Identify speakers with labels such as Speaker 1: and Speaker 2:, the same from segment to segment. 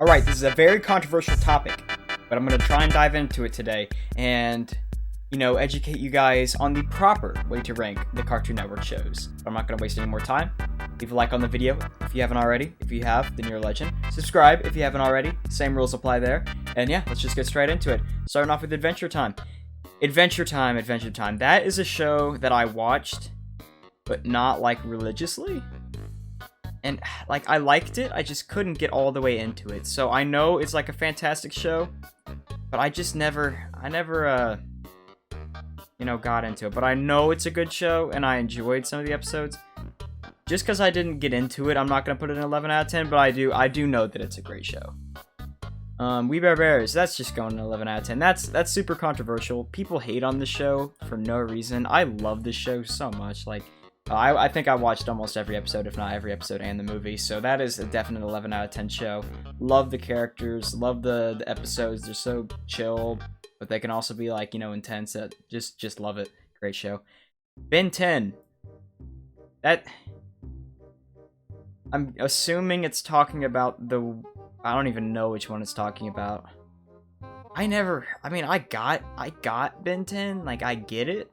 Speaker 1: Alright, this is a very controversial topic, but I'm going to try and dive into it today and, educate you guys on the proper way to rank the Cartoon Network shows. But I'm not going to waste any more time. Leave a like on the video if you haven't already. If you have, then you're a legend. Subscribe if you haven't already. Same rules apply there. And yeah, let's just get straight into it. Starting off with Adventure Time. Adventure Time, Adventure Time. That is a show that I watched, but not, religiously. And, I liked it, I just couldn't get all the way into it. So I know it's, a fantastic show, but I just never, got into it. But I know it's a good show, and I enjoyed some of the episodes. Just because I didn't get into it, I'm not going to put it an 11 out of 10, but I do know that it's a great show. We Bear Bears, that's just going an 11 out of 10. That's super controversial. People hate on the show for no reason. I love this show so much, I think I watched almost every episode, if not every episode, and the movie, so that is a definite 11 out of 10 show. Love the characters, love the episodes, they're so chill, but they can also be, intense. Just love it. Great show. Ben 10. I'm assuming it's talking about I don't even know which one it's talking about. I got Ben 10, I get it,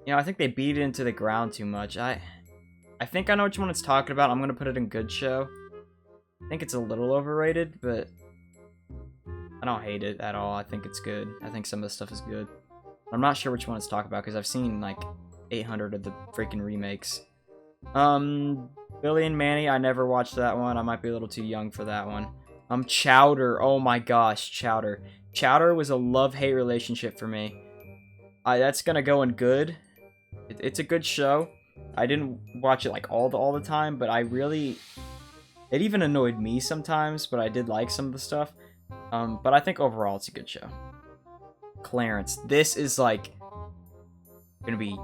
Speaker 1: I think they beat it into the ground too much. I think I know which one it's talking about. I'm going to put it in good show. I think it's a little overrated, but I don't hate it at all. I think it's good. I think some of the stuff is good. I'm not sure which one it's talking about because I've seen 800 of the freaking remakes. Billy and Manny, I never watched that one. I might be a little too young for that one. Chowder. Oh my gosh, Chowder. Chowder was a love-hate relationship for me. That's going to go in good. It's a good show. I didn't watch it all the time, but it even annoyed me sometimes, but I did like some of the stuff. But I think overall it's a good show. Clarence. This is gonna be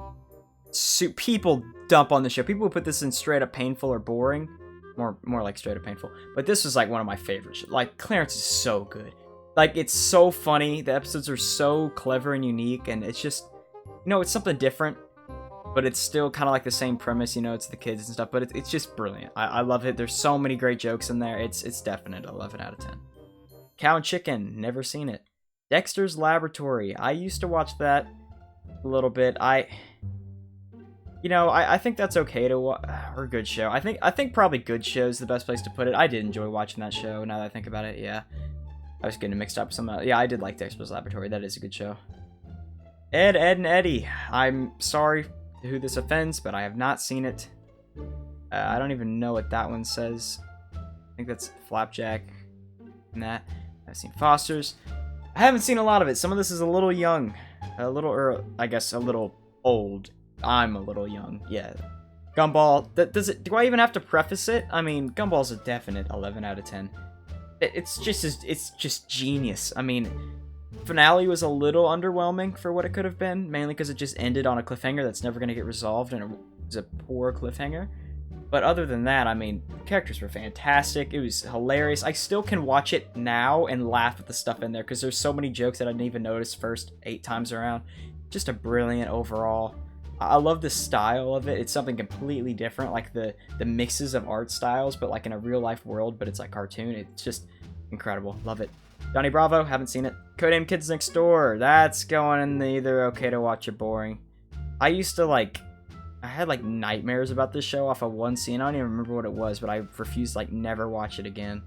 Speaker 1: people dump on the show. People who put this in straight up painful or boring. More like straight up painful. But this was one of my favorite shows. Clarence is so good. It's so funny. The episodes are so clever and unique, and it's just, it's something different, but it's still kind of the same premise, it's the kids and stuff, but it's just brilliant. I love it. There's so many great jokes in there. It's definite 11 out of 10. Cow and Chicken, never seen it. Dexter's Laboratory, I used to watch that a little bit. I think that's okay to watch, or good show. I think probably good show is the best place to put it. I did enjoy watching that show, now that I think about it, yeah. I was getting mixed up somehow. Yeah, I did like Dexter's Laboratory. That is a good show. Ed, and Eddy. I'm sorry to who this offends, but I have not seen it. I don't even know what that one says. I think that's Flapjack and that. I've seen Foster's. I haven't seen a lot of it. Some of this is a little young. I guess a little old. I'm a little young. Yeah. Gumball. Do I even have to preface it? I mean, Gumball's a definite 11 out of 10. It's just genius. Finale was a little underwhelming for what it could have been, mainly because it just ended on a cliffhanger that's never going to get resolved, and it was a poor cliffhanger. But other than that, the characters were fantastic. It was hilarious. I still can watch it now and laugh at the stuff in there, because there's so many jokes that I didn't even notice first 8 times around. Just a brilliant overall. I love the style of it. It's something completely different, the mixes of art styles, but in a real life world, but it's cartoon. It's just incredible. Love it. Johnny Bravo, haven't seen it. Codename Kids Next Door, that's going in the either okay to watch or boring. I used to I had nightmares about this show off of one scene. I don't even remember what it was, but I refused to never watch it again.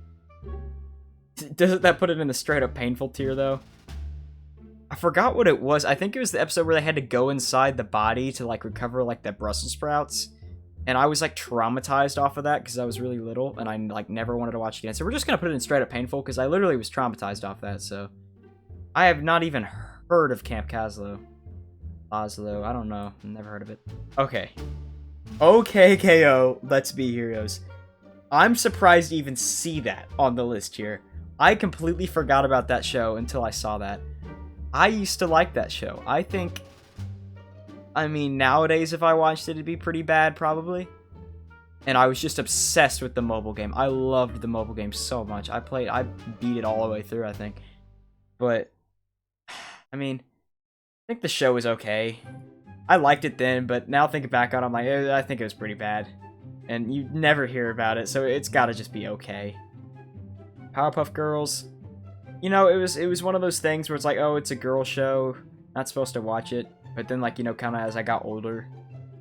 Speaker 1: Doesn't that put it in the straight up painful tier though? I forgot what it was. I think it was the episode where they had to go inside the body to recover the Brussels sprouts. And I was traumatized off of that because I was really little and I never wanted to watch it again. So we're just going to put it in straight up painful because I literally was traumatized off that. So I have not even heard of Camp Caslo. Oslo, I don't know. Never heard of it. Okay. Okay, KO. Let's Be Heroes. I'm surprised to even see that on the list here. I completely forgot about that show until I saw that. I used to like that show. Nowadays, if I watched it, it'd be pretty bad, probably. And I was just obsessed with the mobile game. I loved the mobile game so much. I beat it all the way through, I think. But, I think the show was okay. I liked it then, but now thinking back on it, I'm I think it was pretty bad. and you never hear about it, so it's gotta just be okay. Powerpuff Girls, you know, it was one of those things where it's like, oh, it's a girl show, not supposed to watch it, but then, like, you know, kind of as I got older,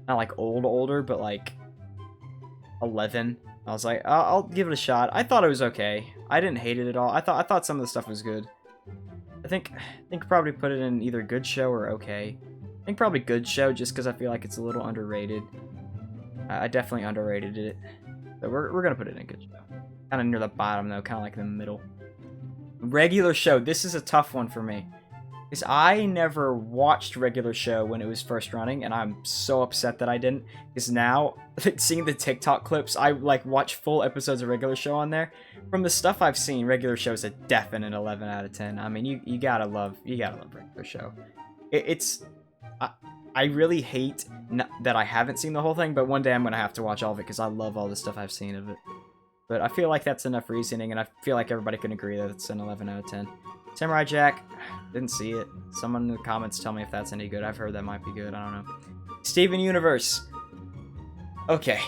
Speaker 1: not like older, but like 11, I was like, I'll give it a shot. I thought it was okay. I didn't hate it at all. I thought some of the stuff was good. I think probably put it in either good show or okay. I think probably good show just because I feel like it's a little underrated. I definitely underrated it. But we're gonna put it in good show. Kind of near the bottom though, kind of like in the middle. Regular show. This is a tough one for me. Because I never watched regular show when it was first running, and I'm so upset that I didn't. Because now, seeing the TikTok clips, I like watch full episodes of regular show on there. From the stuff I've seen, regular show is a definite 11 out of 10. I mean, you gotta love regular show. I really hate that I haven't seen the whole thing, but one day I'm gonna have to watch all of it because I love all the stuff I've seen of it. But I feel like that's enough reasoning, and I feel like everybody can agree that it's an 11 out of 10. Samurai Jack, didn't see it. Someone in the comments tell me if that's any good. I've heard that might be good. I don't know. Steven Universe. Okay.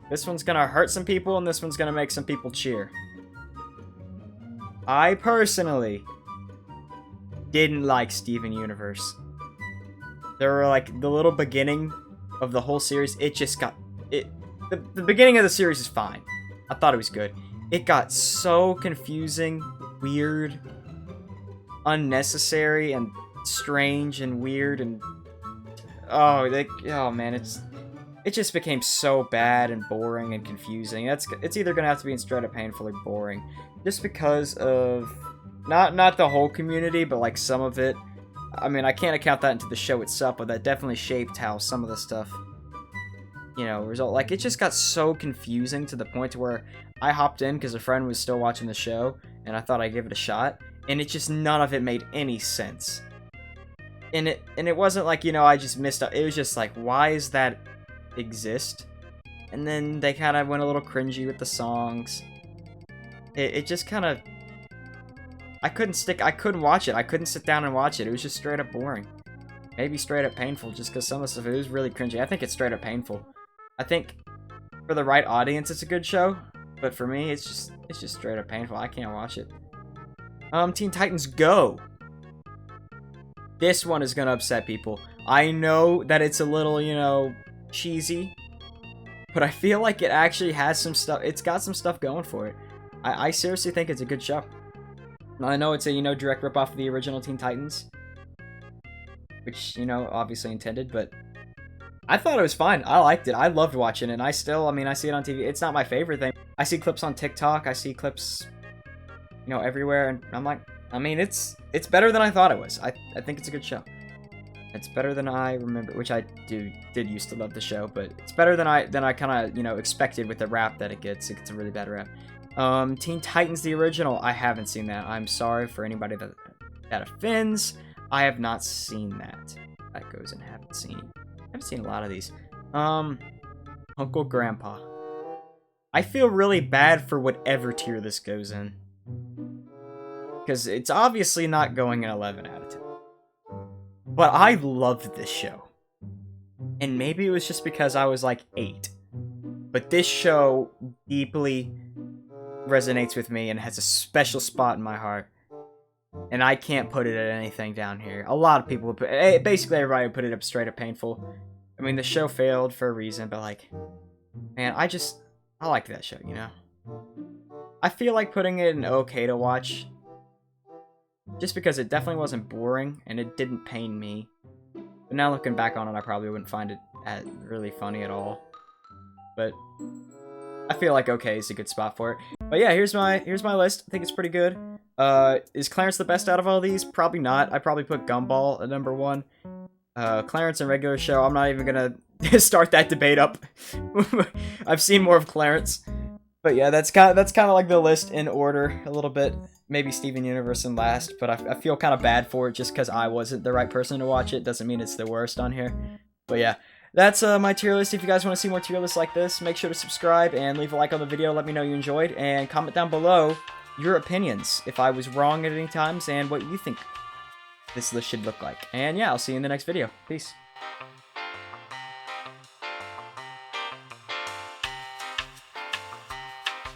Speaker 1: This one's gonna hurt some people, and this one's gonna make some people cheer. I personally didn't like Steven Universe. There were like the little beginning of the whole series. It just got the beginning of the series is fine. I thought it was good. It got so confusing, weird, unnecessary, and strange and weird, and oh man, it just became so bad and boring and confusing. It's either gonna have to be straight up painful or boring, just because of not the whole community, but like some of it. I mean, I can't account that into the show itself, but that definitely shaped how some of the stuff, you know, result. Like, it just got so confusing to the point to where I hopped in because a friend was still watching the show, and I thought I'd give it a shot, and it just, none of it made any sense. And it wasn't like, you know, I just missed out. It was just like, why does that exist? And then they kind of went a little cringy with the songs. It just kind of, I couldn't watch it. I couldn't sit down and watch it. It was just straight up boring. Maybe straight up painful, just because some of the stuff, it was really cringy. I think it's straight up painful. I think for the right audience, it's a good show, but for me, it's just straight up painful. I can't watch it. Teen Titans Go. This one is gonna upset people. I know that it's a little, you know, cheesy, but I feel like it actually has some stuff. It's got some stuff going for it. I seriously think it's a good show. I know it's a, you know, direct ripoff of the original Teen Titans, which, you know, obviously intended, but I thought it was fine. I liked it. I loved watching it, and I see it on TV. It's not my favorite thing. I see clips on TikTok. I see clips, you know, everywhere, and I'm like, I mean, it's better than I thought it was. I think it's a good show. It's better than I remember, which I did used to love the show, but it's better than I kind of, you know, expected with the rap that it gets. It gets a really bad rap. Teen Titans, the original, I haven't seen that. I'm sorry for anybody that offends. I have not seen that. That goes in haven't seen. I haven't seen a lot of these. Uncle Grandpa. I feel really bad for whatever tier this goes in, because it's obviously not going an 11 out of 10. But I loved this show. And maybe it was just because I was like 8. But this show deeply resonates with me and has a special spot in my heart. And I can't put it at anything down here. A lot of people would put, basically everybody would put it up straight up painful. I mean, the show failed for a reason, but like, man, I like that show, you know? I feel like putting it in okay to watch, just because it definitely wasn't boring, and it didn't pain me. But now looking back on it, I probably wouldn't find it really funny at all. But I feel like okay is a good spot for it. But yeah, here's my list. I think it's pretty good. Is Clarence the best out of all these? Probably not. I probably put Gumball at number 1. Clarence and regular show, I'm not even gonna start that debate up. I've seen more of Clarence. But yeah, that's kind of like the list in order a little bit. Maybe Steven Universe in last, but I feel kind of bad for it just because I wasn't the right person to watch it. Doesn't mean it's the worst on here. But yeah, that's my tier list. If you guys want to see more tier lists like this, make sure to subscribe and leave a like on the video. Let me know you enjoyed, and comment down below your opinions, if I was wrong at any times, and what you think this list should look like. And yeah, I'll see you in the next video. Peace.